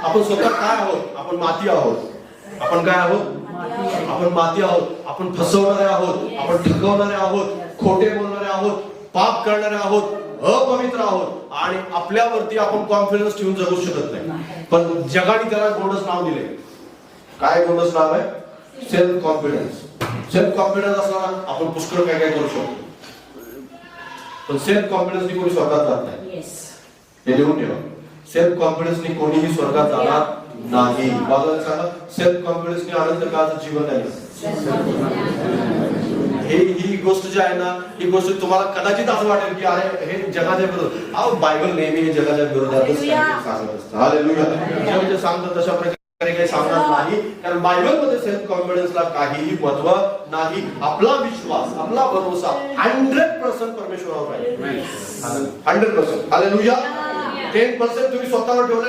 आपण स्वतः काय आहोत? आपण माती आहोत. आपण काय आहोत? आपण माती आहोत. आपण फसवणारे आहोत, आपण ठगवणारे आहोत, खोटे बोलणारे आहोत, पाप करणारे आहोत, अपवित्र आहोत आणि आपल्यावरती आपण कॉन्फिडन्स ठेवून जगू शकत नाही. पण जगाने त्याला गोंडस नाव दिले. काय गोंडस नाव आहे? Self confidence. सेल्फ कॉन्फिडन्स असला ना आपण पुष्कळ काय काय करू शकतो. पण सेल्फ कॉन्फिडन्सनी कोणी स्वर्गात जात नाही. हे लिहून ठेवा. सेल्फ कॉन्फिडन्सनी कोणीही स्वर्गात जाणार नाही. बाजूला सांगा, सेल्फ कॉन्फिडन्सनी आनंद काळाचं जीवन नाही. ही गोष्ट जी आहे ना, ही गोष्ट तुम्हाला कदाचित असं वाटेल की अरे हे जगाच्या विरोधात. अहो बायबल नेहमी हे जगाच्या विरोधातच सांगत असतं. हालेलुया. जे सांगतात तशा प्रकारे काही सांगणार नाही. कारण बायबलमध्ये सेल्फ कॉन्फिडन्सला काहीही महत्व नाही. आपला विश्वास, आपला भरोसा 100% परमेश्वरावर आहे. 100%. हालेलुया. 10% तुम्ही स्वतःवर ठेवलं